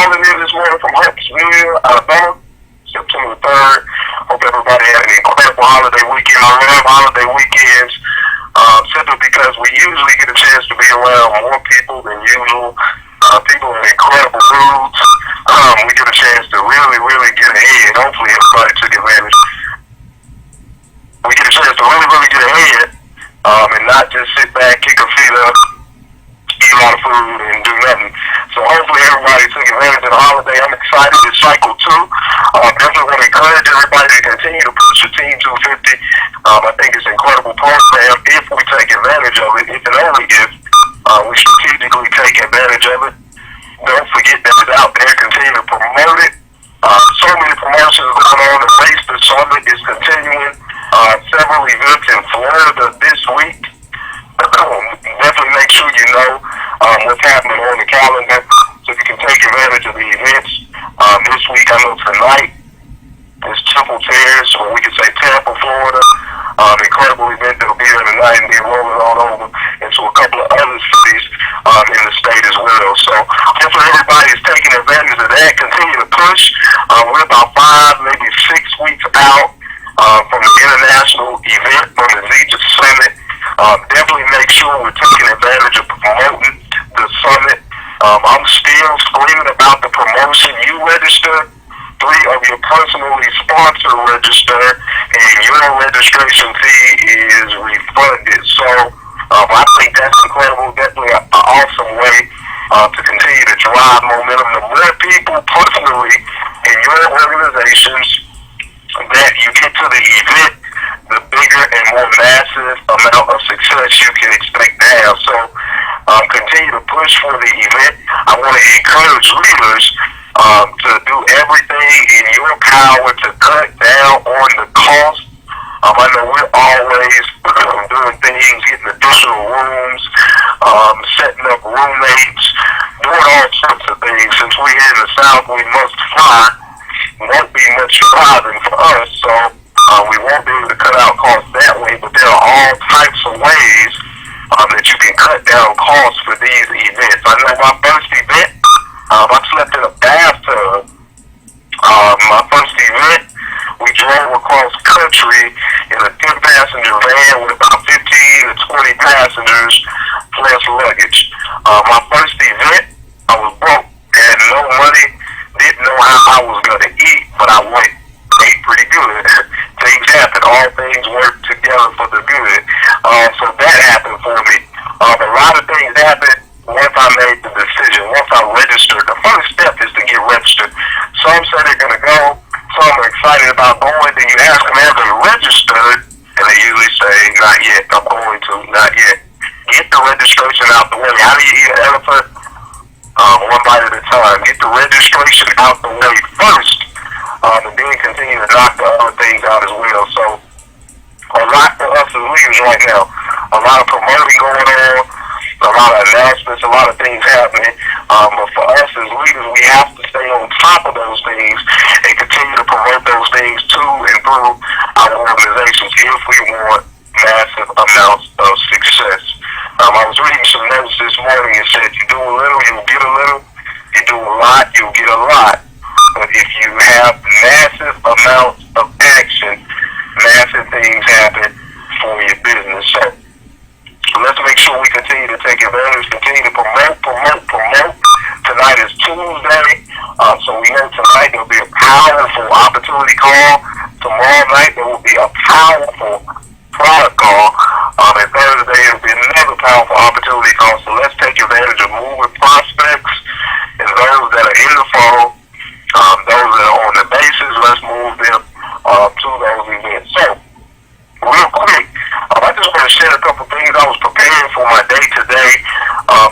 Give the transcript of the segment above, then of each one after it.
calling in this morning from Huntsville, Alabama, September 3rd. Hope everybody had an incredible holiday weekend. I love holiday weekends simply because we usually get a chance to be around more people than usual. People in incredible moods. We get a chance to really, really get ahead. Hopefully everybody took advantage. We get a chance to really, really get ahead and not just sit back, kick our feet up, eat a lot of food, and do nothing. So hopefully everybody took advantage of the holiday. I'm excited. It's cycle 2. Definitely want to encourage everybody to continue to push the Team 250. I think it's an incredible program if we take advantage of it, if and only if we strategically take advantage of it. Don't forget that it's out there. Continue to promote it. So many promotions going on. The Race to Summit is continuing. Several events in Florida this week. Definitely make sure you know what's happening on the calendar so you can take advantage of the events. This week, I know tonight is Temple Terrace, or we can say Tampa, Florida. Incredible event that'll be there tonight and be rolling on over into a couple of other cities in the state as well. So hopefully everybody is taking advantage of that. Continue to push. We're about 5, maybe 6 weeks out from the international event, from the Zeta Summit. Definitely make sure we're taking advantage of promoting the summit. I'm still screaming about the promotion. You register, 3 of your personally sponsored register, and your registration fee is refunded. So I think that's incredible. Definitely an awesome way to continue to drive momentum. The more people personally in your organizations that you get to the event, the bigger and more massive amount of success you can expect to have. So continue to push for the event. I want to encourage leaders to do everything in your power to cut down on the cost. I know we're always doing things, getting additional rooms, setting up roommates, doing all sorts of things. Since we're here in the South, we must fly. Won't be much driving for us, so we won't be able to cut out costs that way, but there are all types of ways that you can cut down costs for these events. I know my first event, I slept in a bathtub. My first event, we drove across country in a 10-passenger van with about 15 to 20 passengers plus luggage. My first event, I was broke, had no money, didn't know how I was going to eat, but I went. Ate pretty good. Things happen. All things work together for the good. So that happened for me. A lot of things happened once I made the decision. Once I registered. The first step is to get registered. Some say they're going to go. Some are excited about going. Then you ask them, have they registered? And they usually say, not yet. I'm going to. Not yet. Get the registration out the way. How do you eat an elephant? One bite at a time. Get the registration out the way first. And then continue to knock the other things out as well. So, a lot for us as leaders right now. A lot of promoting going on, a lot of announcements, a lot of things happening. But for us as leaders, we have to stay on top of those things and continue to promote those things to and through our organizations if we want massive amounts of success. I was reading some notes this morning and said, you do a little, you'll get a little. You do a lot, you'll get a lot. But if you have massive amounts of action, massive things happen for your business. So let's make sure we continue to take advantage, continue to promote. Tonight is Tuesday, so we know tonight there will be a powerful opportunity call. Tomorrow night there will be a powerful product call. And Thursday there will be another powerful opportunity call. So let's take advantage of moving prospects and those that are in the phone. Those that are on the bases, let's move them to those events. So, real quick, I just want to share a couple things. I was preparing for my day today.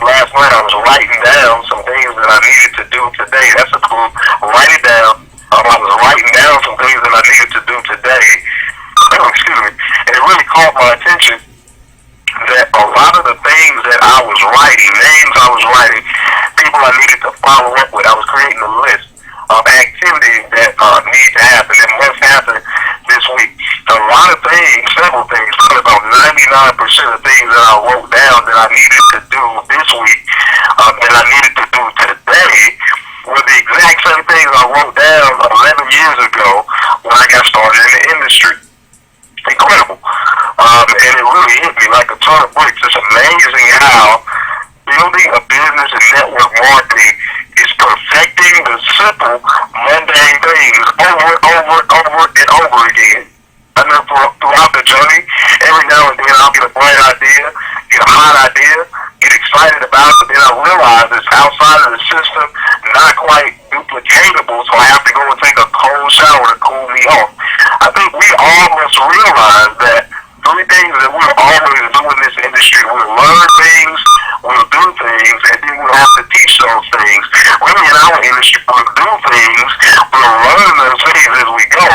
Last night I was writing down some things that I needed to do today. That's a clue. Write it down. I was writing down some things that I needed to do today. Excuse me. And it really caught my attention that a lot of the things that I was writing, names I was writing, people I needed to follow up with, I was creating a list of activities that need to happen and must happen this week. A lot of things, several things, probably about 99% of things that I wrote down that I needed to do this week, that I needed to do today, were the years ago when I got started in the industry. Incredible. And it really hit me like a ton of bricks. It's amazing how building a business in network marketing is perfecting the simple, mundane things over and over again. I know throughout the journey, every now and then I'll get a bright idea, get a hot idea, get excited about it, then I realize it's outside of the system, not quite duplicatable, so I have to go and take a cold shower to cool me off. I think we all must realize that three things that we'll always do in this industry: we'll learn things, we'll do things, and then we'll have to teach those things. Really, in our industry, we'll do things, we'll learn those things as we go,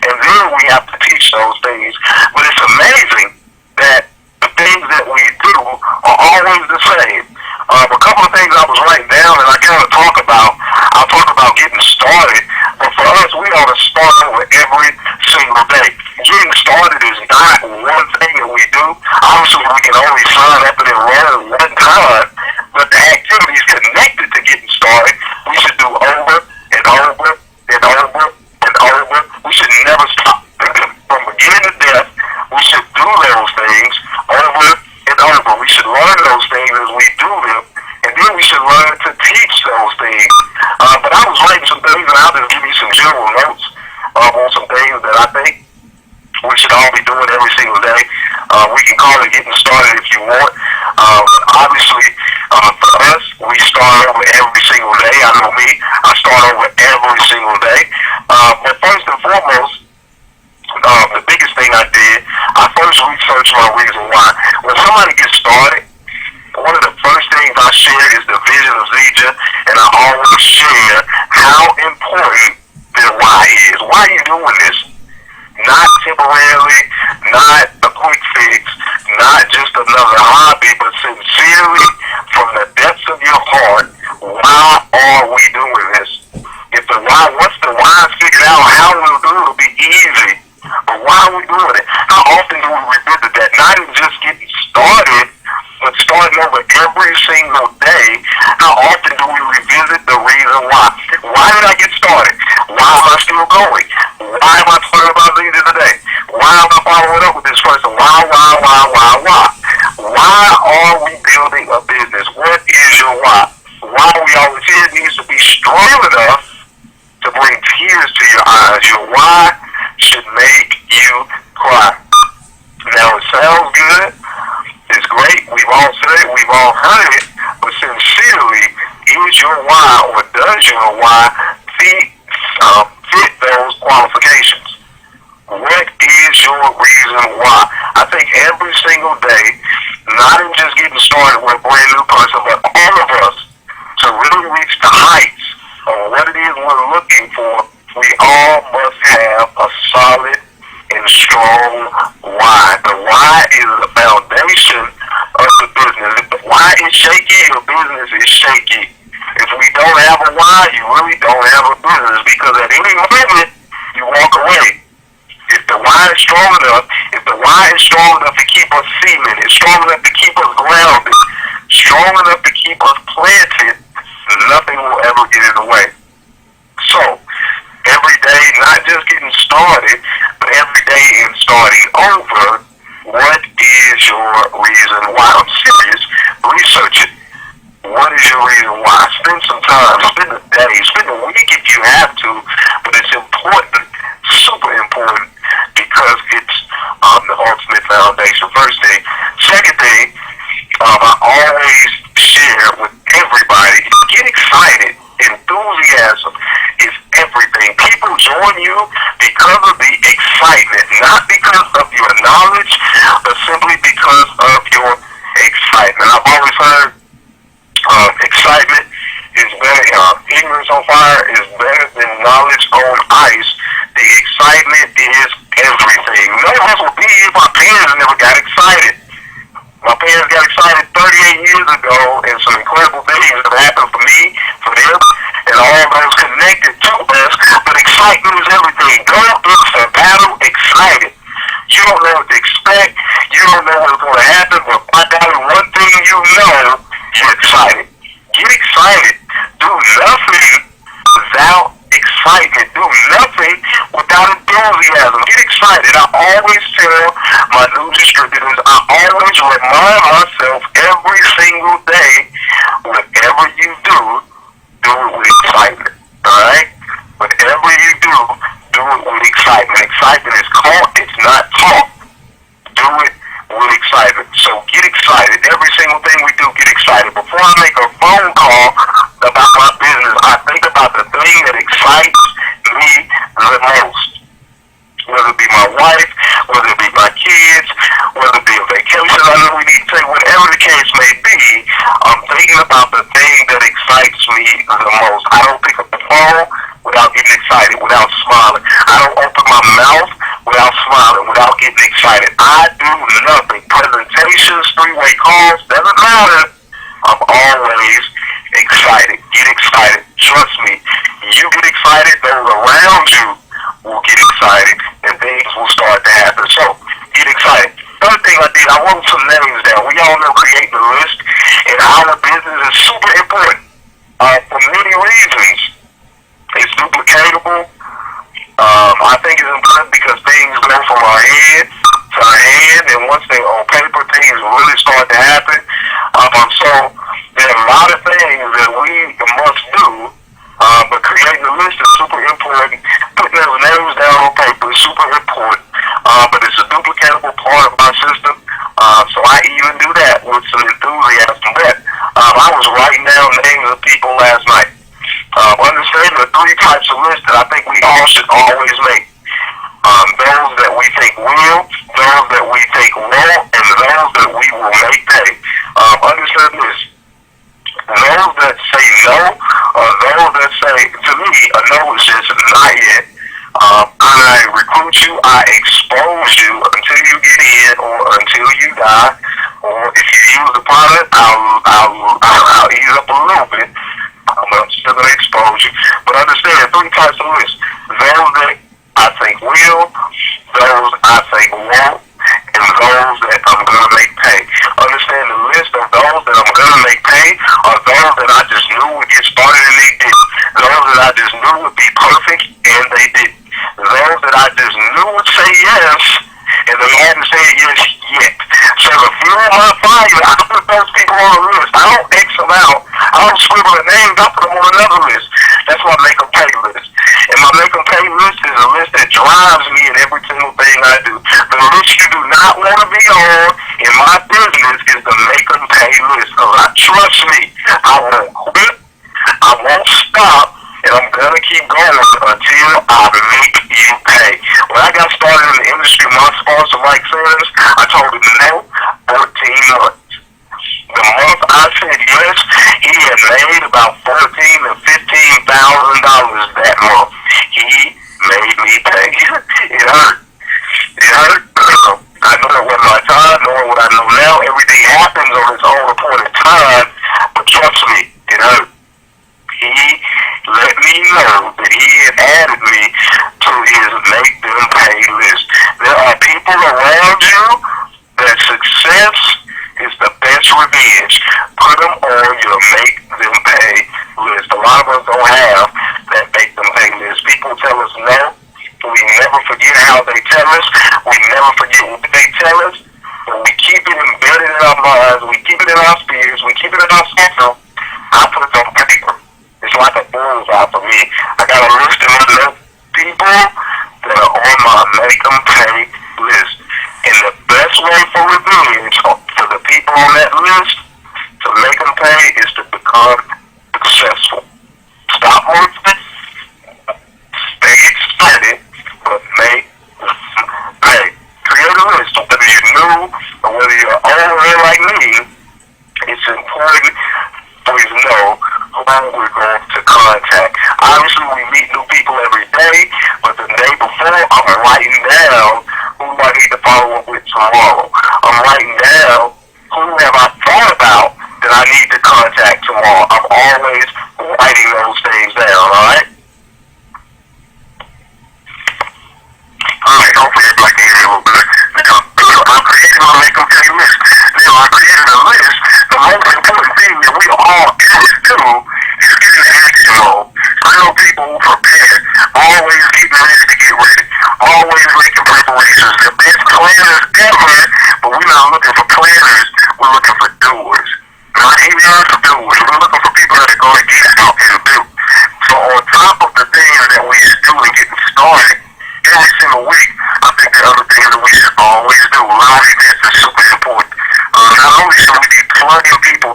and then we have to teach those things. But it's amazing that the things that we do are always the same. A couple of things I was writing down and I kind of I'll talk about getting started, but for us, we ought to start over every single day. Getting started is not one thing that we do. Obviously, we can only sign up and enroll one time, but the activities connected to getting started, we should do over and over and over and over. We should never stop. From beginning to death, we should do those things over and over. We should learn those things as we do them, and then we should learn to teach those things. But I was writing some things, and I'll just give you some general notes on some things that I think we should all be doing every single day. We can call it getting started if you want. Obviously, for us, we start over every single day. I know me, I start over every single day. But first and foremost, the biggest thing I did, I first researched my reason why. When somebody gets started, one of the first things I share is the vision of Zija, and I always share how important their why is. Why are you doing this? Not temporarily, not a quick fix, not just another hobby, but sincerely, from the depths of your heart, why are we doing this? If the why, once the why is figured out, how we'll do it will be easy. But why are we doing it? How often do we revisit that? Not even just getting started, but starting over every single day. How often do we revisit the reason why? Why did I get started? Why am I still going? Why am I talking about Zija today? Why am I following up with this person? Why? Why are we building a business? What is your why? Why we always here needs to be strong enough to bring tears to your eyes. Your why should make you cry. Now, it sounds good. It's great. We've all said it. We've all heard it. But sincerely, is your why, or does your why fit those qualifications? What is your reason why? I think every single day, not in just getting started with a brand new person, but all of us, to really reach the heights of what it is we're looking for, we all must have a solid and strong why. The why is the foundation of the business. If the why is shaky, your business is shaky. If we don't have a why, you really don't have a business, because at any moment, you walk away. If the why is strong enough, to keep us seeming, it's strong enough to keep us grounded, strong enough to keep us planted, nothing will ever get in the way. So, every day, not just getting started, but every day in starting over, what is your reason why? I'm serious. Research it. What is your reason why? Spend some time, spend a day, spend a week if you have to, but it's important, super important, because it's the ultimate foundation. First thing. Second thing, I always share with everybody, get excited. Enthusiasm is everything. People join you because of the excitement, not because of your knowledge, but simply because of your excitement. I've always heard excitement is better, ignorance on fire is better than knowledge on ice. The excitement is everything. None of us would be here if our parents never got excited. My parents got excited 38 years ago, and some incredible things have happened for me, for them, and all those connected to us. But excitement is everything. Go into battle excited. You don't know what to expect. You don't know what's going to happen, but by God, one thing you know, you're excited. Get excited. Do nothing without excitement. Do nothing excited. I always tell my new distributors, I always remind myself every single day, whatever you do it with excitement. Alright? Whatever you do it with excitement. Excitement is caught, it's not taught. Do it with excitement. So get excited. Every single thing we do, get excited. Before I make a phone call about my business, I think about the thing that excites me the most. Whether it be my wife, whether it be my kids, whether it be a vacation I know we need to take, whatever the case may be, I'm thinking about the thing that excites me the most. I don't pick up the phone without getting excited, without smiling. I don't open my mouth without smiling, without getting excited. I do nothing. Presentations, three-way calls, doesn't matter. I'm always excited. Get excited. Trust me. You get excited, those around you will get excited, and things will start to happen. So, get excited. Another thing I did, I wrote some names down. We all know creating a list in our business is super important for many reasons. It's duplicatable. I think it's important because things go from our head to our hand, and once they're on paper, things really start to happen. So, there are a lot of things that we must do, but creating a list is super important. Putting those names down on paper is super important, but it's a duplicatable part of my system, so I even do that with some enthusiasm. But I was writing down names of people last night. Understand the three types of lists that I think we all should always make. Those that we think will, those that we think won't, and those that we will make pay. Understand this. Those that say no, or those that say, to me, a no is just not yet. I recruit you, I expose you until you get in, or until you die, or if you use the product, I'll ease up a little bit. I'm still going to expose you. But understand, three types of lists. Those that I think will, those I think won't, and those that I'm going to make pay. Understand the list of those that I'm going to make pay are those that I just knew would get started and they did. Those that I just knew would be perfect and they did. Those that I just knew would say yes and they hadn't said yes yet. So the fuel of my fire, I put those people on the list. I don't X them out. I don't scribble their names. I put them on another list. That's my make them pay list. And my make them pay list is a list that drives me in every single thing I do. The list you do not want to be on in my business is the make them pay list. Because trust me, I won't quit. I won't stop. And I'm going to keep going until I make you pay. When I got started in the industry, my sponsor, Mike Sims, I told him no, 14 months. The month I said yes, he had made about $14,000 to $15,000 that month. He made me pay. It hurt. It hurt. I know it wasn't my time, knowing what I know now. Everything happens on its own appointed time, but trust me, it hurt. He let me know that he had added me to his make them pay list. There are people around you that success is the best revenge. Put them on your make them pay list. A lot of us don't have that make them pay list. People tell us no. We never forget how they tell us. We never forget what they tell us. But we keep it embedded in our minds. We keep it in our spirits. We keep it in our system. I put it on paper. It's like a bullseye for me. I got a list of enough people that are on my make them pay list. And the best way for revenge for the people on that list to make them pay is to become successful. Stop working, stay excited, but make them pay. Create a list. Whether you're new or whether you're older like me, it's important for you to know who we're going to contact. Obviously, we meet new people every day, but the day before, I'm writing down who I need to follow up with tomorrow. I'm writing down who have I thought about that I need to contact tomorrow. I'm always writing those things down, alright? Alright, hopefully everybody can hear me a little bit. Now, I'm creating my make them pay list. Now, I created a list. The most important thing that we all have to do is get in action mode. I know people who prepare, always keep ready to get ready, always making preparation. planners ever, but we're not looking for planners. We're looking for doers. Not healers, doers. We're looking for people that are going to get out and do. So on top of the things that we should do and getting started every single week, I think the other things that we should always do, live events are super important. Not only should we be plugging people,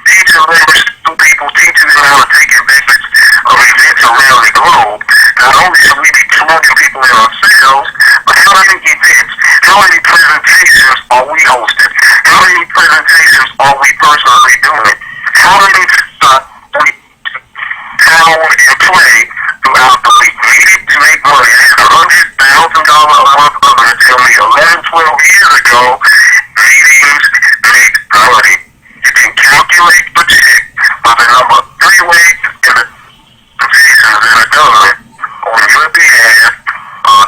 teaching members to people, teaching them how to take advantage of events around the globe, not only should we be plugging people in ourselves, but how many events, how many presentations are we hosting? How many presentations are we personally doing? How many we power and play throughout the week? Needed to make money. I had $100,000 a month other tell me 11, 12 years ago, meetings make money. You can calculate the check by the number of 3 ways and the presentations that are done on your behalf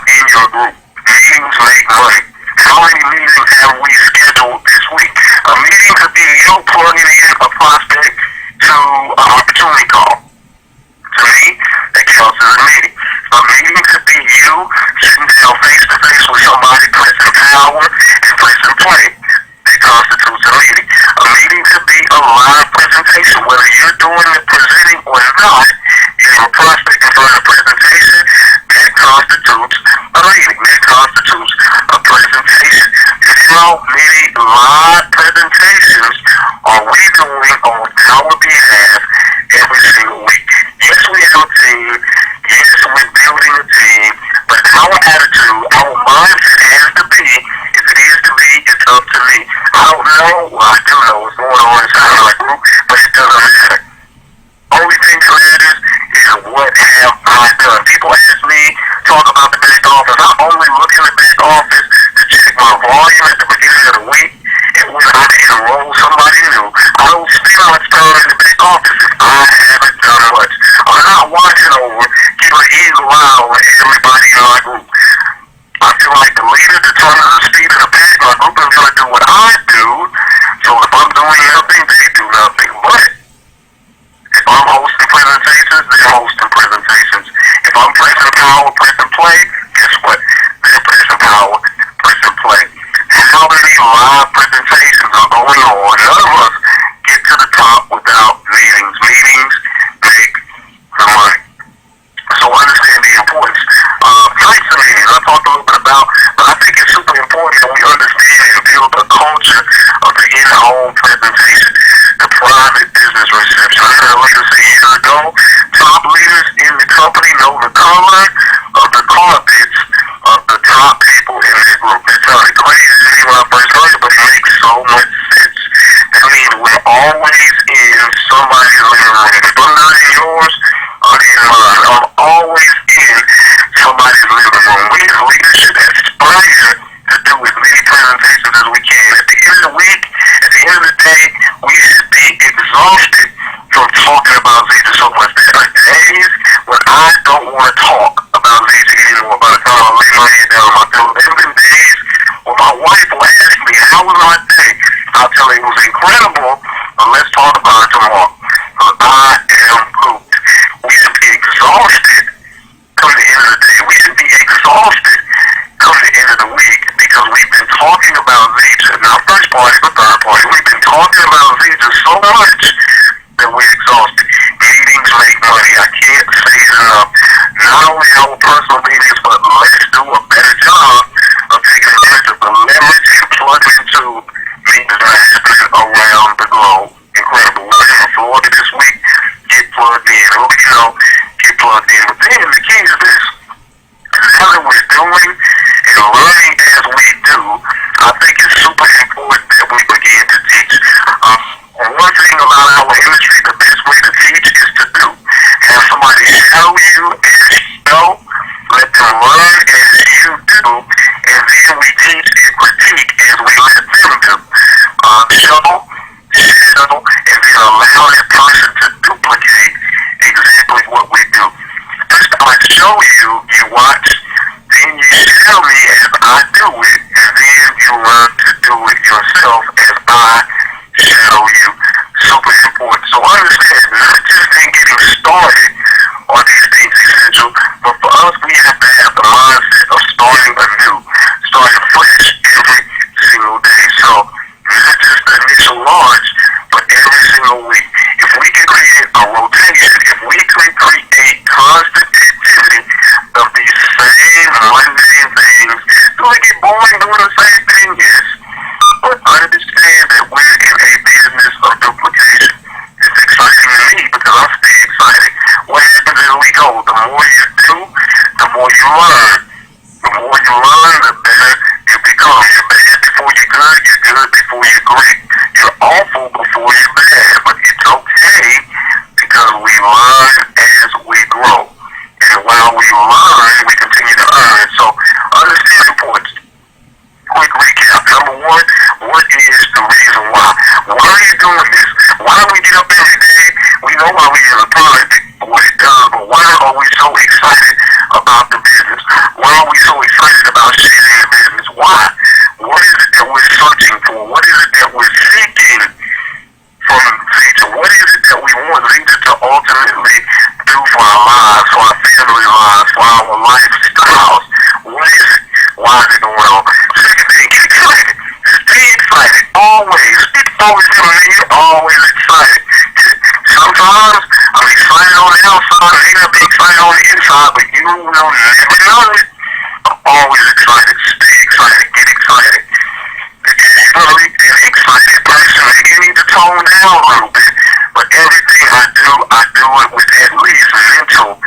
in your group. Meetings make money. How many meetings have we scheduled this week? A meeting could be you plugging in a prospect to an opportunity call. To me, that counts as a meeting. A meeting could be you sitting down face to face with somebody, pressing power and pressing play. That constitutes a meeting. A meeting could be a live presentation, whether you're doing the presenting or not. You have a prospect in front of the presentation, that constitutes a meeting. That constitutes a presentation. How many live presentations are we doing on our behalf every single week? Yes, we have a team. Yes, we're building a team. But our attitude, our mindset has to be, if it is to be, it's up to me. I don't know. Well, I do know what's going on inside my group, but it doesn't matter. Only thing that matters is what have I done. People ask me, talk about the back office. I only look in the back office to check my volume at the beginning of the week, and when I enroll somebody new, I don't spend much time in the back office if I haven't done much. I'm not watching over, keeping an eagle eye over everybody in my group. I feel like the leader determines the speed of the pack. My group is going to do what I do, so if I'm doing nothing, they do nothing. But if I'm hosting presentations, they're hosting presentations. If I'm pressing power, pressing play, guess what? They're pressing power, pressing play. How many live presentations are going on? None of us get to the top without meetings. Meetings make the money. So understand the importance of types of meetings. I talked a little bit about, but I think it's super important that we understand and build a culture of the in-home presentation, the private business reception. I heard a leader say years ago, top leaders in the company know the color of the carpets of the top people in their group. That sounded crazy to me when I first heard it, but it makes so much sense. That means we're always in somebody's living room. If I'm not in yours, I'm in mine. I'm always in somebody's living room. We as leaders should aspire to do as many presentations as we can. At the end of the week, at the end of the day, we should be exhausted from talking about Zeta so much. There are days when I don't want to talk about Zeta anymore. By the time I lay my head down on my pillow, there have been days when my wife will ask me, how was my day? I'll tell her it was incredible, but let's talk about it tomorrow. I am pooped. We should be exhausted come the end of the day. We should be exhausted come the end of the week because we've been talking about Zeta, not first party, but third party. We've been talking about Zeta so much that we're exhausted. Meetings make money. I can't say it enough. Not only our personal meetings, but let's do a better job of taking advantage of the leverage and plugging into meetings that are happening around the globe. Incredible. We're in Florida this week. Get plugged in. Get plugged in. But then the key is this. Now that we're doing and learning as we do, I think it's super important that we begin to teach. One thing about our industry, the best way to teach is to do. Have somebody show you as you go, let them learn as you do, and then we teach and critique as we let them do. Show, shadow, and then allow that person to duplicate exactly what we do. First I show you, you watch, then you show me as I do it, and then you learn to do it yourself as I shadow you. Super important. So understand, not just in getting started on these things essential, but for us we have to have the mindset of starting anew, starting fresh. growing, doing the same thing, yes. But understand that we're in a business of duplication. It's exciting to me because I stay excited. What happens as we go? The more you do, the more you learn. The more you learn, the better you become. You're bad before you're good. You're good before you're great. You're awful before you're bad. But it's okay because we learn as we grow. And while we learn, we continue to earn. So understand the importance. Quick recap. Number one, what is the reason why? Why are you doing this? Why do we get up every day? We know why we are a product for what it does, but why are we so excited about the business? Why are we so excited about sharing the business? Why? What is it that we're searching for? What is it that we're seeking from Victor? What is it that we want Victor to ultimately do for our lives, for our family lives, for our lifestyles? What is it? Why is it going on? Second thing, get excited. Stay excited. Always. People always tell me, you're always excited. Sometimes I'm excited on the outside, I end up being excited on the inside, but you will never know it. I'm always excited. Stay excited. Get excited. Usually an excited person, you need to tone down a little bit, but everything I do it with at least mental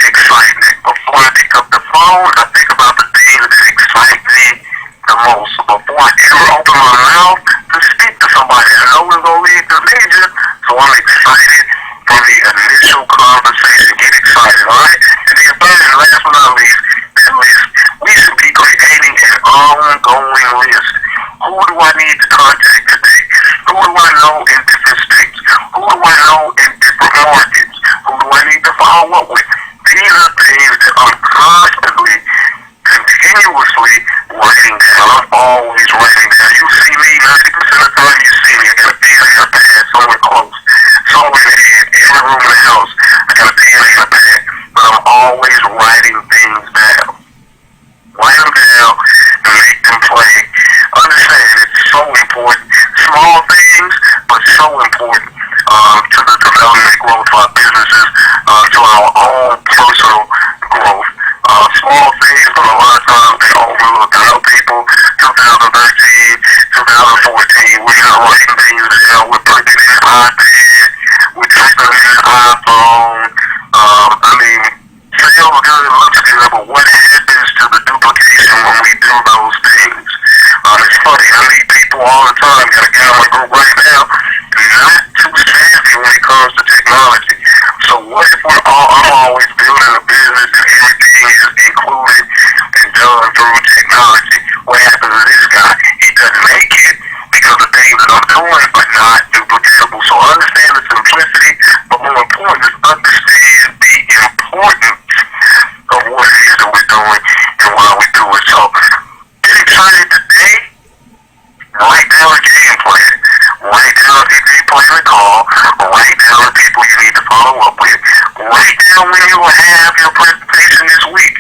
excitement. Before I pick up the phone, I think about the things that excite me the most. Before I ever open my mouth to speak to somebody, I know it's going to lead to major, so I'm excited from the initial conversation. Get excited, alright? And then third and last but not least, that list. We should be creating an ongoing list. Who do I need to contact today? Who do I know in different states? Who do I know in different markets? Who do I need to follow up with? These are things that I'm constantly, continuously writing down. I'm always writing down. You see me 90% of the time you see me. I got a pen and a pad somewhere close. Somewhere in every room in the house, I got a pen and a pad. But I'm always writing things down. Write them down and make them play. Understand it's so important. Small things, but so important to the development and growth of our businesses, to our own personal growth. Small things, but a lot of times they overlook. I know people, 2013, 2014, we're not writing things down. We're putting it in an iPad. We're typing it in an iPhone. Sales good, looks good, but what happens to the duplication when we do those things? It's funny, I meet people all the time, got a guy in my group right now, not too savvy when it comes to technology. So what if I'm always building a business and everything is included and done through technology? What happens to this guy? He doesn't make it because the things that I'm doing are not duplicatable. So understand the simplicity, but more important is understand the importance of what it is that we're doing and why we do it. So get excited today. Write down a game plan. Write down if you plan a call. Write down the people you need to follow up with. Write down when you will have your presentation this week.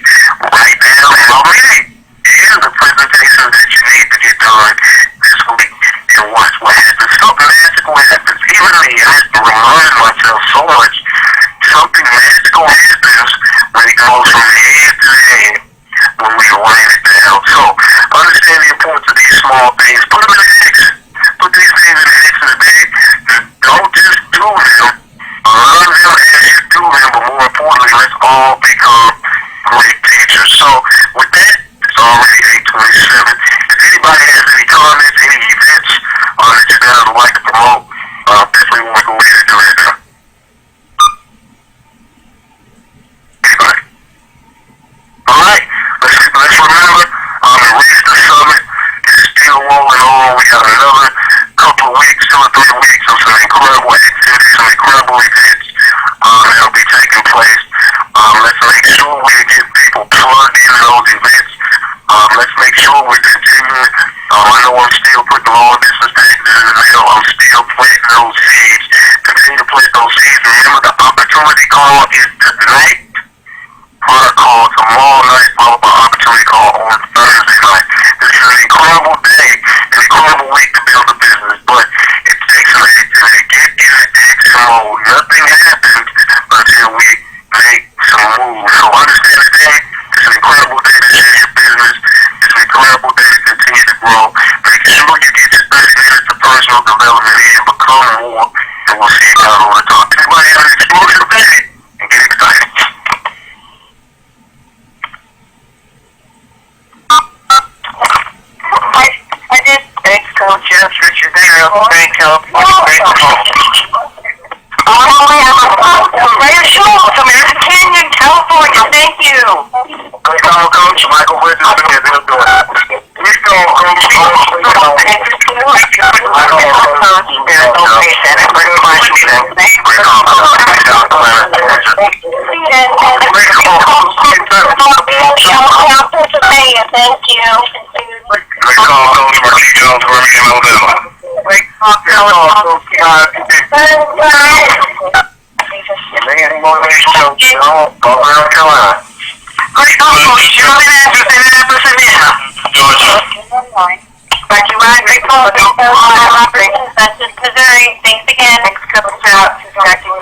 Write down how many and the presentations that you need to get done this week. And watch what happens. Something magical happens. Even me, I have to remind myself so much. Something magical happens when it goes from head to head when we write it down. So understand the importance of these small things. Put them in action. Put these things in action today. Don't just do them. Learn them as you do them, but more importantly, let's all become great teachers. So with that, it's already 8:27. If anybody has any comments, any events that you guys would like to promote, definitely want to go ahead and do that now. Alright, let's remember, the Race to Summit is still rolling on. We got another couple of weeks, 2 or 3 weeks of some incredible activities, some incredible events that'll be taking place. Let's make sure we get people plugged into those events. Let's make sure we're continuing. I know I'm still putting all this perspective in the mail. I'm still planting those seeds. Continue to plant those seeds. Remember, the opportunity call is tonight. Product call tomorrow night, followed by opportunity call on Thursday night. This is an incredible day, an incredible week to build a business, but it takes an activity. Get in action mode. Nothing happens until we make some moves. So understand today, it's an incredible day to share your business. It's an incredible day Thank you. Ray Schultz, American Canyon, California. Thank you. Good call, Coach. Michael Bridges is doing it. Let's go, Coach. Thank you. Great call, Coach. Marquis Jones, Birmingham, Alabama. Great call, Coach. North Carolina. Great call, Coach. Indianapolis, Indiana. Georgia. Thank you, Ryan. Great call. Missouri. Thanks again. Thanks for coming out.